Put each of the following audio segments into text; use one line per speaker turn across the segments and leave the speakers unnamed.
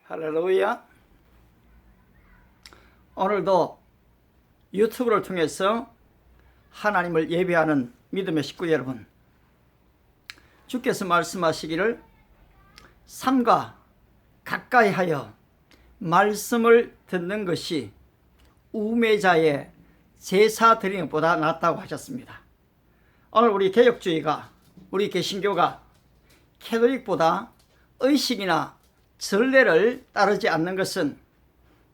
할렐루야. 오늘도 유튜브를 통해서 하나님을 예배하는 믿음의 식구 여러분, 주께서 말씀하시기를 삼가 가까이 하여 말씀을 듣는 것이 우매자의 제사 드리는 것보다 낫다고 하셨습니다. 오늘 우리 개혁주의가, 우리 개신교가 캐톨릭보다 의식이나 전례를 따르지 않는 것은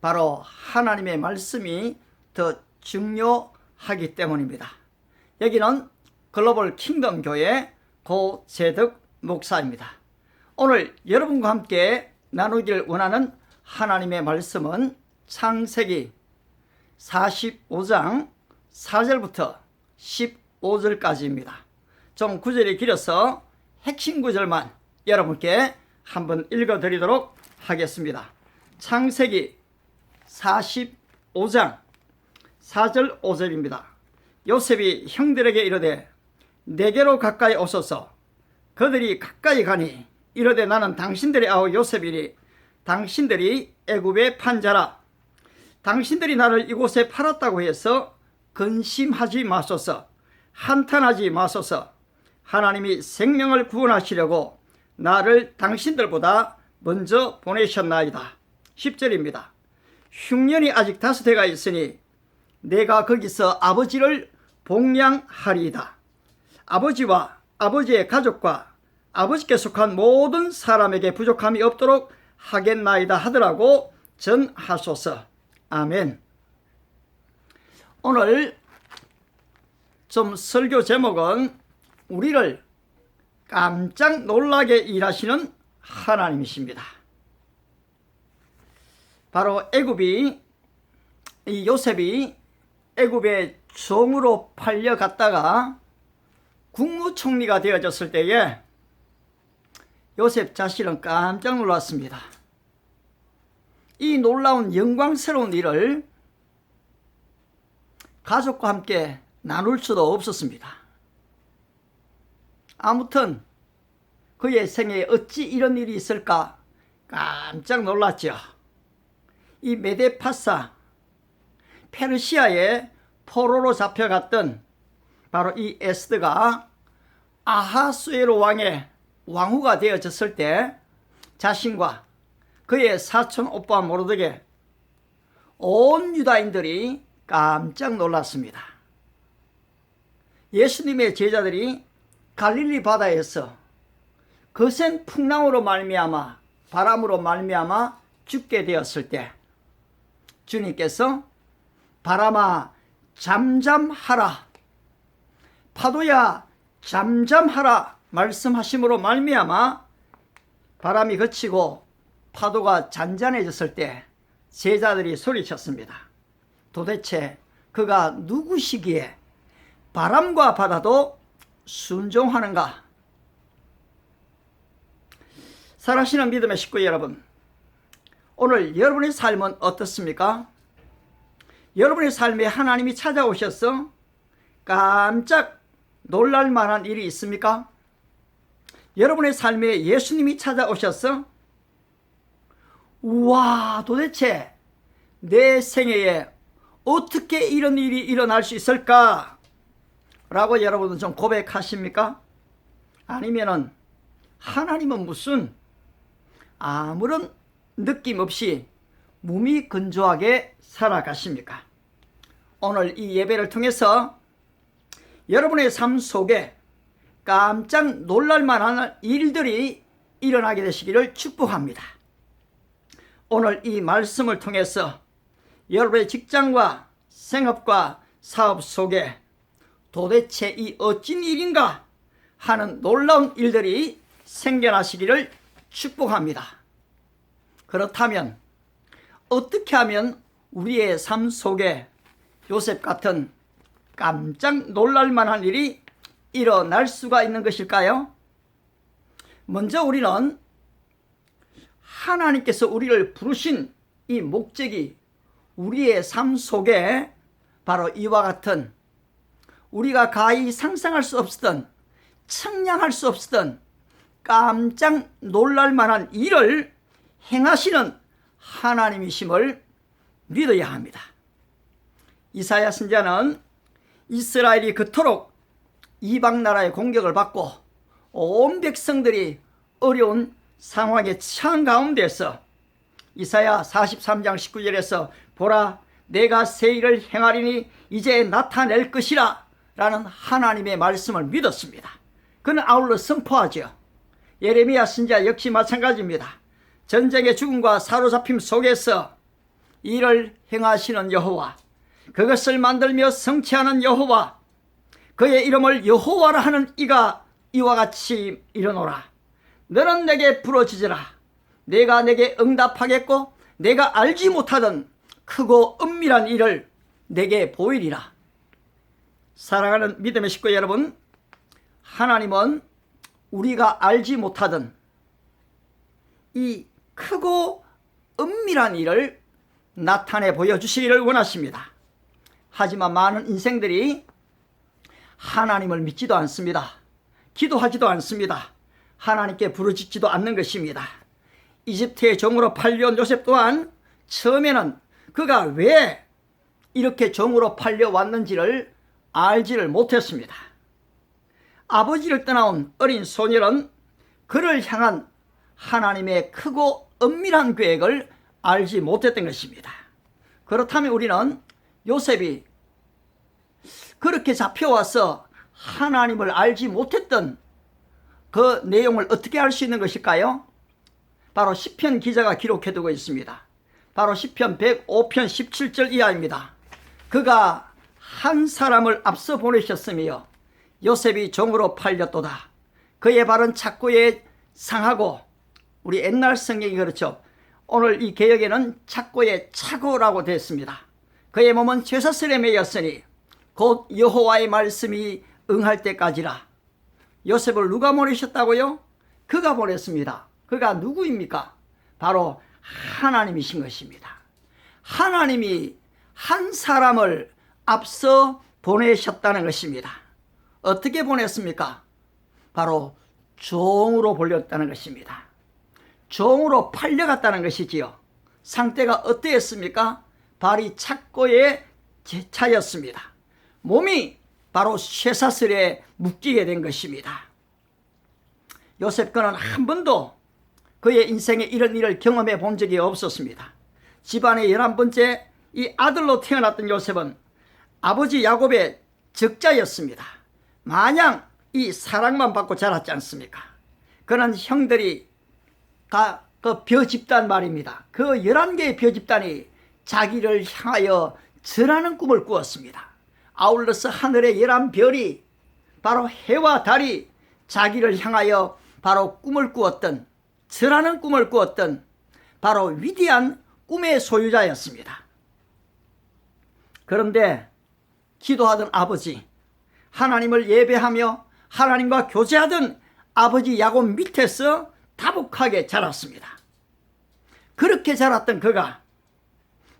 바로 하나님의 말씀이 더 중요하기 때문입니다. 여기는 글로벌 킹덤 교회 고재덕 목사입니다. 오늘 여러분과 함께 나누기를 원하는 하나님의 말씀은 창세기 45장 4절부터 15절까지입니다. 좀 구절이 길어서 핵심 구절만 여러분께 한번 읽어드리도록 하겠습니다. 창세기 45장 4절 5절입니다. 요셉이 형들에게 이르되 내게로 가까이 오소서. 그들이 가까이 가니 이르되 나는 당신들의 아우 요셉이니 당신들이 애굽의 판자라. 당신들이 나를 이곳에 팔았다고 해서 근심하지 마소서. 한탄하지 마소서. 하나님이 생명을 구원하시려고 나를 당신들보다 먼저 보내셨나이다. 10절입니다. 흉년이 아직 5해가 있으니 내가 거기서 아버지를 복량하리이다. 아버지와 아버지의 가족과 아버지께 속한 모든 사람에게 부족함이 없도록 하겠나이다 하더라고 전하소서. 아멘. 오늘 좀 설교 제목은 우리를 깜짝 놀라게 일하시는 하나님이십니다. 바로 이 요셉이 애굽의 종으로 팔려갔다가 국무총리가 되어졌을 때에 요셉 자신은 깜짝 놀랐습니다. 이 놀라운 영광스러운 일을 가족과 함께 나눌 수도 없었습니다. 아무튼 그의 생애에 어찌 이런 일이 있을까 깜짝 놀랐죠. 이 메데파사, 페르시아의 포로로 잡혀갔던 바로 이 에스더가 아하수에로 왕의 왕후가 되어졌을 때 자신과 그의 사촌 오빠 모르드게 온 유다인들이 깜짝 놀랐습니다. 예수님의 제자들이 갈릴리 바다에서 거센 풍랑으로 말미암아 바람으로 말미암아 죽게 되었을 때 주님께서 바람아 잠잠하라, 파도야 잠잠하라 말씀하심으로 말미암아 바람이 그치고 파도가 잔잔해졌을 때 제자들이 소리쳤습니다. 도대체 그가 누구시기에 바람과 바다도 순종하는가? 살아계시는 믿음의 식구 여러분, 오늘 여러분의 삶은 어떻습니까? 여러분의 삶에 하나님이 찾아오셔서 깜짝 놀랄 만한 일이 있습니까? 여러분의 삶에 예수님이 찾아오셔서 우와, 도대체 내 생애에 어떻게 이런 일이 일어날 수 있을까? 라고 여러분은 좀 고백하십니까? 아니면은 하나님은 무슨 아무런 느낌 없이 무미건조하게 살아가십니까? 오늘 이 예배를 통해서 여러분의 삶 속에 깜짝 놀랄만한 일들이 일어나게 되시기를 축복합니다. 오늘 이 말씀을 통해서 여러분의 직장과 생업과 사업 속에 도대체 이 어찌 일인가 하는 놀라운 일들이 생겨나시기를 축복합니다. 그렇다면 어떻게 하면 우리의 삶 속에 요셉 같은 깜짝 놀랄 만한 일이 일어날 수가 있는 것일까요? 먼저 우리는 하나님께서 우리를 부르신 이 목적이 우리의 삶 속에 바로 이와 같은 우리가 가히 상상할 수 없었던, 청량할 수 없었던 깜짝 놀랄 만한 일을 행하시는 하나님이심을 믿어야 합니다. 이사야 선지자는 이스라엘이 그토록 이방 나라의 공격을 받고 온 백성들이 어려운 상황에 처한 가운데서 이사야 43장 19절에서 보라 내가 새 일을 행하리니 이제 나타낼 것이라 라는 하나님의 말씀을 믿었습니다. 그는 아울러 선포하죠. 예레미야 선지자 역시 마찬가지입니다. 전쟁의 죽음과 사로잡힘 속에서 일을 행하시는 여호와, 그것을 만들며 성취하는 여호와, 그의 이름을 여호와라 하는 이가 이와 같이 이르노라. 너는 내게 부르짖으라. 내가 내게 응답하겠고 내가 알지 못하던 크고 은밀한 일을 내게 보이리라. 사랑하는 믿음의 식구 여러분, 하나님은 우리가 알지 못하던 이 크고 은밀한 일을 나타내 보여주시기를 원하십니다. 하지만 많은 인생들이 하나님을 믿지도 않습니다. 기도하지도 않습니다. 하나님께 부르짖지도 않는 것입니다. 이집트의 종으로 팔려온 요셉 또한 처음에는 그가 왜 이렇게 종으로 팔려왔는지를 알지를 못했습니다. 아버지를 떠나온 어린 소녀는 그를 향한 하나님의 크고 은밀한 계획을 알지 못했던 것입니다. 그렇다면 우리는 요셉이 그렇게 잡혀와서 하나님을 알지 못했던 그 내용을 어떻게 알 수 있는 것일까요? 바로 시편 기자가 기록해두고 있습니다. 바로 시편 105편 17절 이하입니다. 그가 한 사람을 앞서 보내셨으며 요셉이 종으로 팔렸도다. 그의 발은 착고에 상하고, 우리 옛날 성경이 그렇죠. 오늘 이 개역에는 착고에 차고라고 되어 있습니다. 그의 몸은 쇠사슬에 매였으니 곧 여호와의 말씀이 응할 때까지라. 요셉을 누가 보내셨다고요? 그가 보냈습니다. 그가 누구입니까? 바로 하나님이신 것입니다. 하나님이 한 사람을 앞서 보내셨다는 것입니다. 어떻게 보냈습니까? 바로 종으로 보냈다는 것입니다. 종으로 팔려갔다는 것이지요. 상태가 어떠했습니까? 발이 착고에 차였습니다. 몸이 바로 쇠사슬에 묶이게 된 것입니다. 요셉 그는 한 번도 그의 인생에 이런 일을 경험해 본 적이 없었습니다. 집안의 11번째 이 아들로 태어났던 요셉은 아버지 야곱의 적자였습니다. 마냥 이 사랑만 받고 자랐지 않습니까? 그는 형들이 다 그 벼 집단 말입니다. 그 11개의 벼 집단이 자기를 향하여 절하는 꿈을 꾸었습니다. 아울러서 하늘의 11별이 바로 해와 달이 자기를 향하여 바로 꿈을 꾸었던, 절하는 꿈을 꾸었던 바로 위대한 꿈의 소유자였습니다. 그런데 기도하던 아버지, 하나님을 예배하며 하나님과 교제하던 아버지 야곱 밑에서 다복하게 자랐습니다. 그렇게 자랐던 그가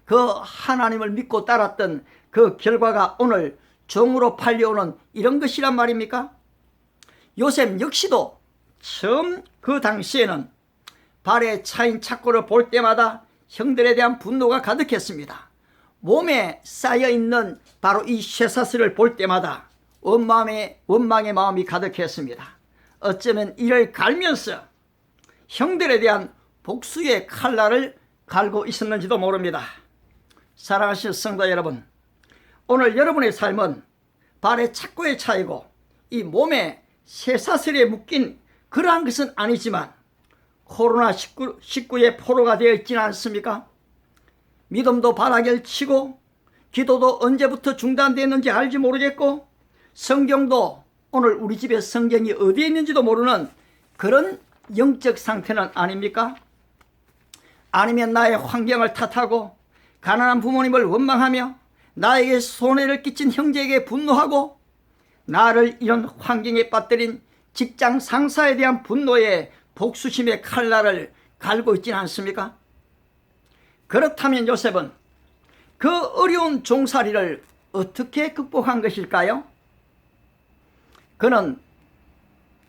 그 하나님을 믿고 따랐던 그 결과가 오늘 종으로 팔려오는 이런 것이란 말입니까? 요셉 역시도 처음 그 당시에는 발에 차인 착고를 볼 때마다 형들에 대한 분노가 가득했습니다. 몸에 쌓여있는 바로 이 쇠사슬을 볼 때마다 원망의 마음이 가득했습니다. 어쩌면 이를 갈면서 형들에 대한 복수의 칼날을 갈고 있었는지도 모릅니다. 사랑하시는 성도 여러분, 오늘 여러분의 삶은 발에 착고에 차이고 이 몸에 쇠사슬에 묶인 그러한 것은 아니지만 코로나19의 포로가 되어 있지는 않습니까? 믿음도 바닥을 치고 기도도 언제부터 중단됐는지 알지 모르겠고 성경도 오늘 우리 집에 성경이 어디에 있는지도 모르는 그런 영적 상태는 아닙니까? 아니면 나의 환경을 탓하고 가난한 부모님을 원망하며 나에게 손해를 끼친 형제에게 분노하고 나를 이런 환경에 빠뜨린 직장 상사에 대한 분노에 복수심의 칼날을 갈고 있지는 않습니까? 그렇다면 요셉은 그 어려운 종살이를 어떻게 극복한 것일까요? 그는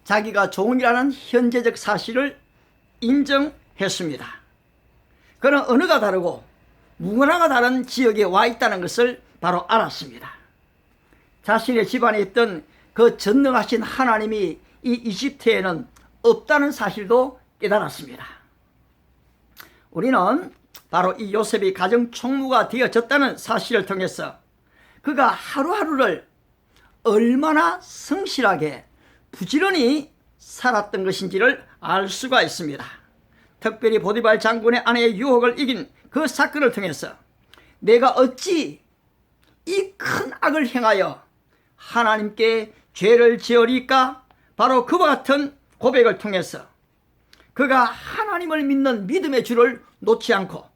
자기가 종이라는 현재적 사실을 인정했습니다. 그는 언어가 다르고 문화가 다른 지역에 와 있다는 것을 바로 알았습니다. 자신의 집안에 있던 그 전능하신 하나님이 이 이집트에는 없다는 사실도 깨달았습니다. 우리는 바로 이 요셉이 가정 총무가 되어졌다는 사실을 통해서 그가 하루하루를 얼마나 성실하게 부지런히 살았던 것인지를 알 수가 있습니다. 특별히 보디발 장군의 아내의 유혹을 이긴 그 사건을 통해서 내가 어찌 이 큰 악을 행하여 하나님께 죄를 지으리까? 바로 그와 같은 고백을 통해서 그가 하나님을 믿는 믿음의 줄을 놓지 않고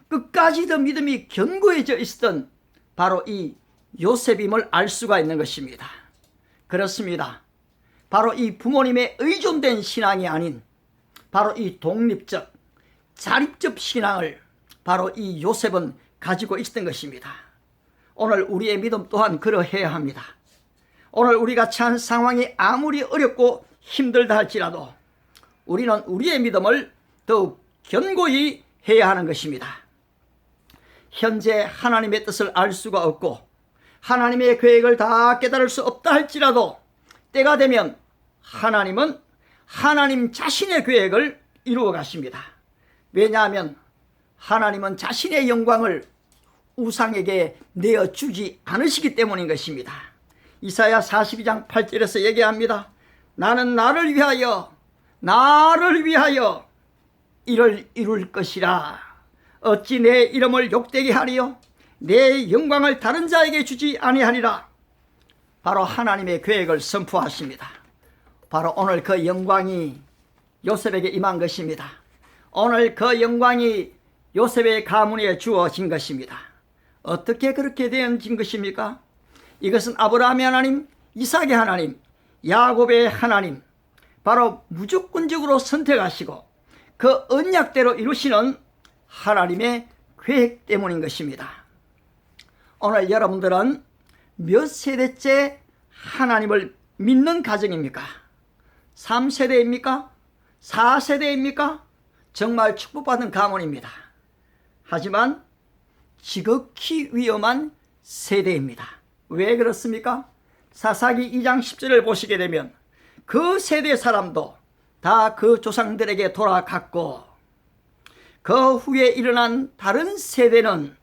끝까지 더 믿음이 견고해져 있었던 바로 이 요셉임을 알 수가 있는 것입니다. 그렇습니다. 바로 이 부모님의 의존된 신앙이 아닌 바로 이 독립적, 자립적 신앙을 바로 이 요셉은 가지고 있었던 것입니다. 오늘 우리의 믿음 또한 그러해야 합니다. 오늘 우리가 처한 상황이 아무리 어렵고 힘들다 할지라도 우리는 우리의 믿음을 더욱 견고히 해야 하는 것입니다. 현재 하나님의 뜻을 알 수가 없고 하나님의 계획을 다 깨달을 수 없다 할지라도 때가 되면 하나님은 하나님 자신의 계획을 이루어 가십니다. 왜냐하면 하나님은 자신의 영광을 우상에게 내어주지 않으시기 때문인 것입니다. 이사야 42장 8절에서 얘기합니다. 나는 나를 위하여 이를 이룰 것이라. 어찌 내 이름을 욕되게 하리요? 내 영광을 다른 자에게 주지 아니하리라. 바로 하나님의 계획을 선포하십니다. 바로 오늘 그 영광이 요셉에게 임한 것입니다. 오늘 그 영광이 요셉의 가문에 주어진 것입니다. 어떻게 그렇게 된 것입니까? 이것은 아브라함의 하나님, 이삭의 하나님, 야곱의 하나님, 바로 무조건적으로 선택하시고 그 언약대로 이루시는 하나님의 계획 때문인 것입니다. 오늘 여러분들은 몇 세대째 하나님을 믿는 가정입니까? 3세대입니까? 4세대입니까? 정말 축복받은 가문입니다. 하지만 지극히 위험한 세대입니다. 왜 그렇습니까? 사사기 2장 10절을 보시게 되면 그 세대 사람도 다 그 조상들에게 돌아갔고 그 후에 일어난 다른 세대는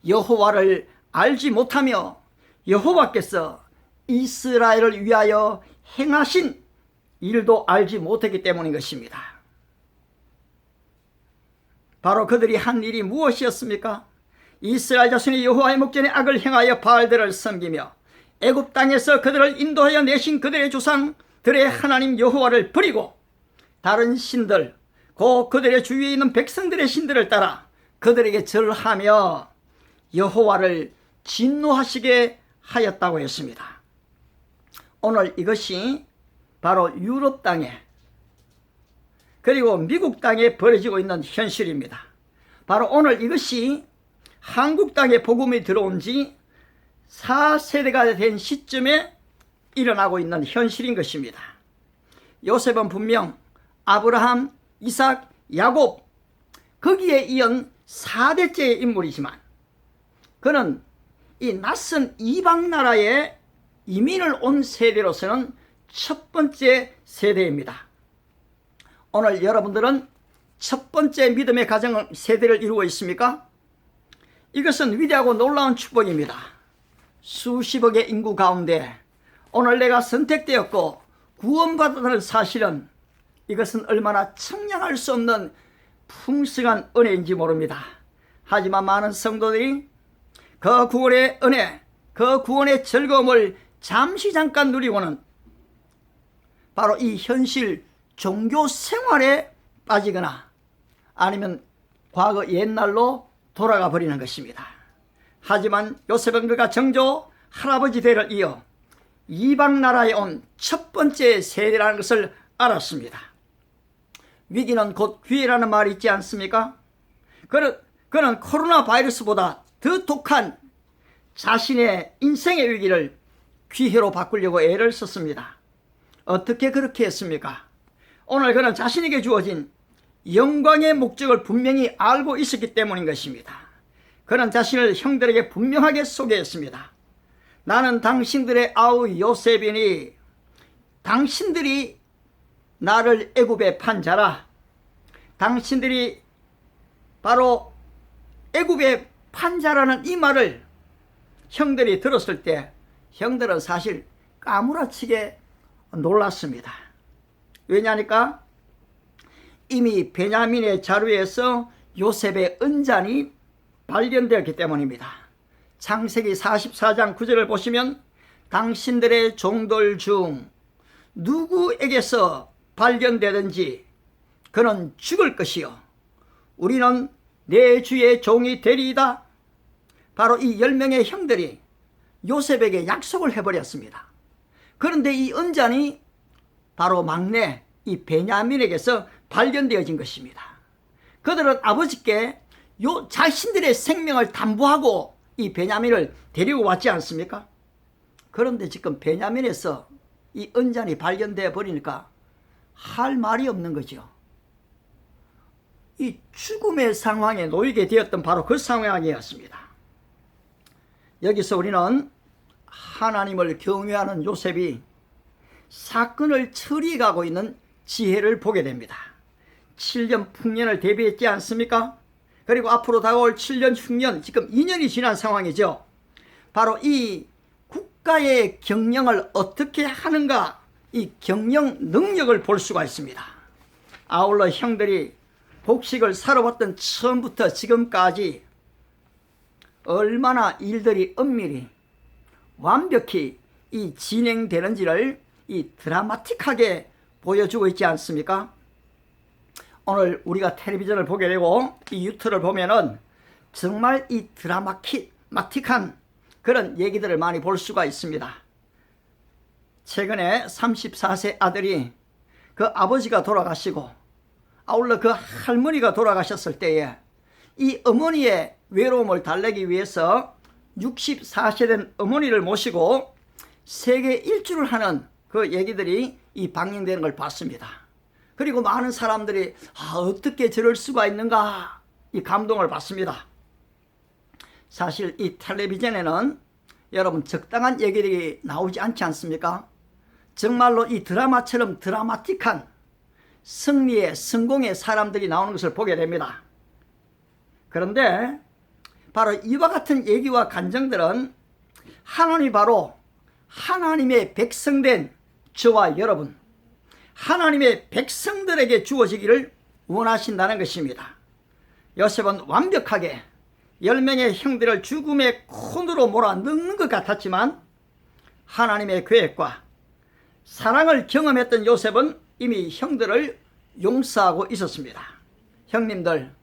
여호와를 알지 못하며 여호와께서 이스라엘을 위하여 행하신 일도 알지 못했기 때문인 것입니다. 바로 그들이 한 일이 무엇이었습니까? 이스라엘 자손이 여호와의 목전에 악을 행하여 바알들을 섬기며 애굽 땅에서 그들을 인도하여 내신 그들의 조상들의 하나님 여호와를 버리고 다른 신들, 곧 그들의 주위에 있는 백성들의 신들을 따라 그들에게 절하며 여호와를 진노하시게 하였다고 했습니다. 오늘 이것이 바로 유럽 땅에 그리고 미국 땅에 벌어지고 있는 현실입니다. 바로 오늘 이것이 한국 땅에 복음이 들어온 지 4세대가 된 시점에 일어나고 있는 현실인 것입니다. 요셉은 분명 아브라함, 이삭, 야곱 거기에 이은 4대째의 인물이지만 그는 이 낯선 이방 나라에 이민을 온 세대로서는 첫 번째 세대입니다. 오늘 여러분들은 첫 번째 믿음의 가정 세대를 이루고 있습니까? 이것은 위대하고 놀라운 축복입니다. 수십억의 인구 가운데 오늘 내가 선택되었고 구원받았다는 사실은 이것은 얼마나 청량할 수 없는 풍성한 은혜인지 모릅니다. 하지만 많은 성도들이 그 구원의 은혜, 그 구원의 즐거움을 잠시 잠깐 누리고는 바로 이 현실 종교 생활에 빠지거나 아니면 과거 옛날로 돌아가 버리는 것입니다. 하지만 요셉은 그가 정조 할아버지 대를 이어 이방 나라에 온 첫 번째 세대라는 것을 알았습니다. 위기는 곧 기회라는 말이 있지 않습니까? 그는 코로나 바이러스보다 더 독한 자신의 인생의 위기를 기회로 바꾸려고 애를 썼습니다. 어떻게 그렇게 했습니까? 오늘 그는 자신에게 주어진 영광의 목적을 분명히 알고 있었기 때문인 것입니다. 그는 자신을 형들에게 분명하게 소개했습니다. 나는 당신들의 아우 요셉이니 당신들이 나를 애굽에 판 자라. 당신들이 바로 애굽에 판 자라는 이 말을 형들이 들었을 때 형들은 사실 까무라치게 놀랐습니다. 왜냐니까 이미 베냐민의 자루에서 요셉의 은잔이 발견되었기 때문입니다. 창세기 44장 9절을 보시면 당신들의 종들 중 누구에게서 발견되든지 그는 죽을 것이요 우리는 내 주의 종이 되리이다. 바로 이 10명의 형들이 요셉에게 약속을 해버렸습니다. 그런데 이 은잔이 바로 막내 이 베냐민에게서 발견되어진 것입니다. 그들은 아버지께 자신들의 생명을 담보하고 이 베냐민을 데리고 왔지 않습니까? 그런데 지금 베냐민에서 이 은잔이 발견되어 버리니까 할 말이 없는 거죠. 이 죽음의 상황에 놓이게 되었던 바로 그 상황이었습니다. 여기서 우리는 하나님을 경외하는 요셉이 사건을 처리해가고 있는 지혜를 보게 됩니다. 7년 풍년을 대비했지 않습니까? 그리고 앞으로 다가올 7년 흉년, 지금 2년이 지난 상황이죠. 바로 이 국가의 경영을 어떻게 하는가, 이 경영 능력을 볼 수가 있습니다. 아울러 형들이 곡식을 살아왔던 처음부터 지금까지 얼마나 일들이 엄밀히 완벽히 이 진행되는지를 이 드라마틱하게 보여주고 있지 않습니까? 오늘 우리가 텔레비전을 보게 되고 이 유튜브를 보면은 정말 이 드라마틱한 그런 얘기들을 많이 볼 수가 있습니다. 최근에 34세 아들이 그 아버지가 돌아가시고 아울러 그 할머니가 돌아가셨을 때에 이 어머니의 외로움을 달래기 위해서 64세 된 어머니를 모시고 세계 일주를 하는 그 얘기들이 이 방영되는 걸 봤습니다. 그리고 많은 사람들이 어떻게 저럴 수가 있는가 이 감동을 받습니다. 사실 이 텔레비전에는 여러분 적당한 얘기들이 나오지 않지 않습니까? 정말로 이 드라마처럼 드라마틱한 승리의 성공의 사람들이 나오는 것을 보게 됩니다. 그런데 바로 이와 같은 얘기와 간증들은 하나님이 바로 하나님의 백성된 저와 여러분, 하나님의 백성들에게 주어지기를 원하신다는 것입니다. 요셉은 완벽하게 10명의 형들을 죽음의 콘으로 몰아넣는 것 같았지만 하나님의 계획과 사랑을 경험했던 요셉은 이미 형들을 용서하고 있었습니다. 형님들,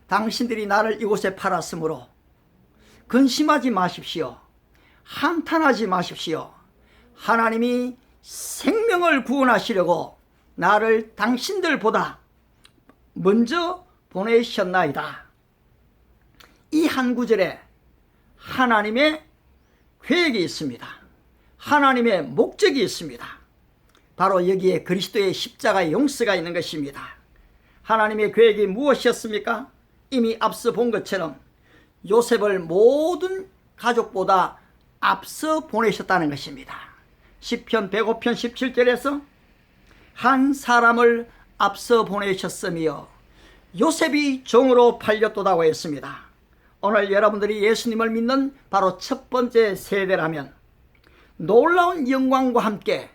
당신들이 나를 이곳에 팔았으므로 근심하지 마십시오. 한탄하지 마십시오. 하나님이 생명을 구원하시려고 나를 당신들보다 먼저 보내셨나이다. 이 한 구절에 하나님의 계획이 있습니다. 하나님의 목적이 있습니다. 바로 여기에 그리스도의 십자가의 용서가 있는 것입니다. 하나님의 계획이 무엇이었습니까? 이미 앞서 본 것처럼 요셉을 모든 가족보다 앞서 보내셨다는 것입니다. 시편 105편 17절에서 한 사람을 앞서 보내셨으며 요셉이 종으로 팔렸도다고 했습니다. 오늘 여러분들이 예수님을 믿는 바로 첫 번째 세대라면 놀라운 영광과 함께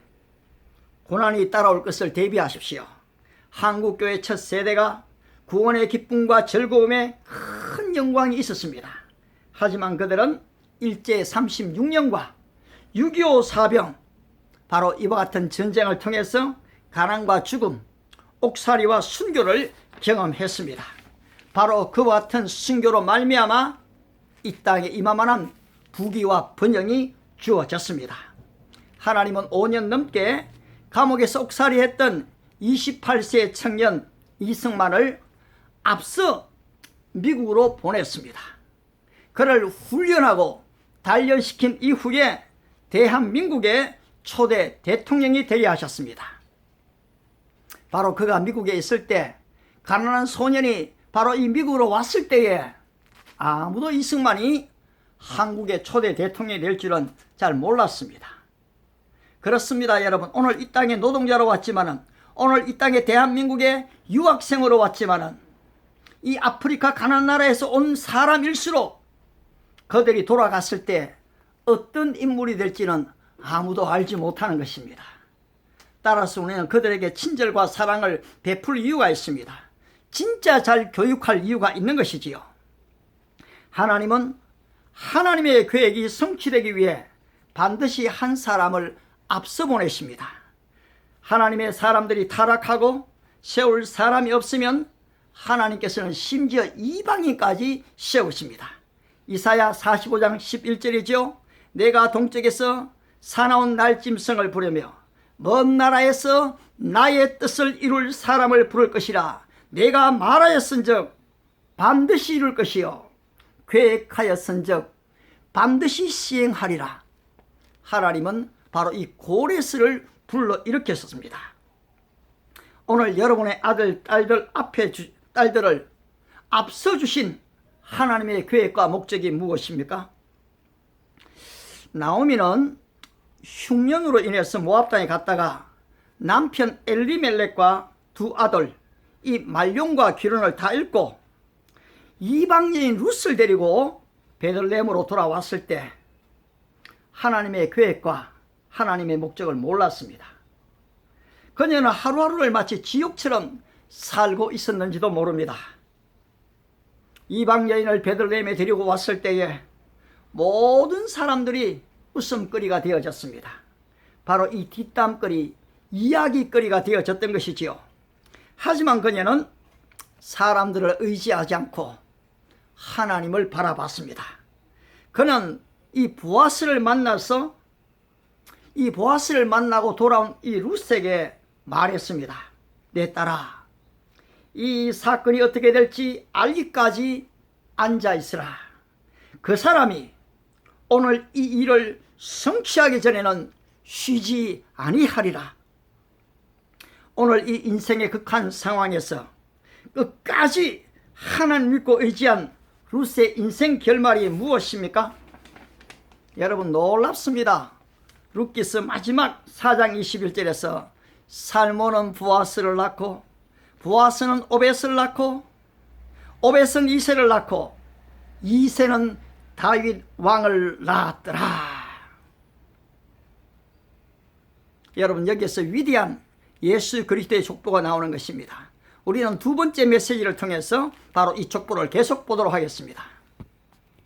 고난이 따라올 것을 대비하십시오. 한국교회 첫 세대가 구원의 기쁨과 즐거움에 큰 영광이 있었습니다. 하지만 그들은 일제 36년과 6.25 사병, 바로 이와 같은 전쟁을 통해서 가난과 죽음, 옥살이와 순교를 경험했습니다. 바로 그와 같은 순교로 말미암아 이 땅에 이만한 부귀와 번영이 주어졌습니다. 하나님은 5년 넘게 감옥에서 옥살이했던 28세 청년 이승만을 앞서 미국으로 보냈습니다. 그를 훈련하고 단련시킨 이후에 대한민국의 초대 대통령이 되게 하셨습니다. 바로 그가 미국에 있을 때 가난한 소년이 바로 이 미국으로 왔을 때에 아무도 이승만이 한국의 초대 대통령이 될 줄은 잘 몰랐습니다. 그렇습니다, 여러분. 오늘 이 땅에 노동자로 왔지만은, 오늘 이 땅에 대한민국의 유학생으로 왔지만은, 이 아프리카 가난한 나라에서 온 사람일수록 그들이 돌아갔을 때 어떤 인물이 될지는 아무도 알지 못하는 것입니다. 따라서 우리는 그들에게 친절과 사랑을 베풀 이유가 있습니다. 진짜 잘 교육할 이유가 있는 것이지요. 하나님은 하나님의 계획이 성취되기 위해 반드시 한 사람을 앞서 보내십니다. 하나님의 사람들이 타락하고 세울 사람이 없으면 하나님께서는 심지어 이방인까지 세우십니다. 이사야 45장 11절이죠. 내가 동쪽에서 사나운 날짐승을 부르며 먼 나라에서 나의 뜻을 이룰 사람을 부를 것이라. 내가 말하였은즉 반드시 이룰 것이요 계획하였은즉 반드시 시행하리라. 하나님은 바로 이 고레스를 불러 일으켰습니다. 오늘 여러분의 아들, 딸들을 앞서 주신 하나님의 계획과 목적이 무엇입니까? 나오미는 흉년으로 인해서 모압 땅에 갔다가 남편 엘리멜렉과 두 아들 이 말론과 기론을 다 잃고 이방여인 룻을 데리고 베들레헴으로 돌아왔을 때 하나님의 계획과 하나님의 목적을 몰랐습니다. 그녀는 하루하루를 마치 지옥처럼 살고 있었는지도 모릅니다. 이방 여인을 베들레헴에 데리고 왔을 때에 모든 사람들이 웃음거리가 되어졌습니다. 바로 이 뒷담거리, 이야기거리가 되어졌던 것이지요. 하지만 그녀는 사람들을 의지하지 않고 하나님을 바라봤습니다. 그는 이 보아스를 만나서 이 보아스를 만나고 돌아온 이 룻에게 말했습니다. 내 딸아, 이 사건이 어떻게 될지 알기까지 앉아있으라. 그 사람이 오늘 이 일을 성취하기 전에는 쉬지 아니하리라. 오늘 이 인생의 극한 상황에서 끝까지 하나님 믿고 의지한 룻의 인생 결말이 무엇입니까? 여러분 놀랍습니다. 룻기스 마지막 4장 21절에서 살몬은 부아스를 낳고 부아스는 오벳을 낳고 오벳은 이새를 낳고 이새는 다윗 왕을 낳았더라. 여러분 여기에서 위대한 예수 그리스도의 족보가 나오는 것입니다. 우리는 두 번째 메시지를 통해서 바로 이 족보를 계속 보도록 하겠습니다.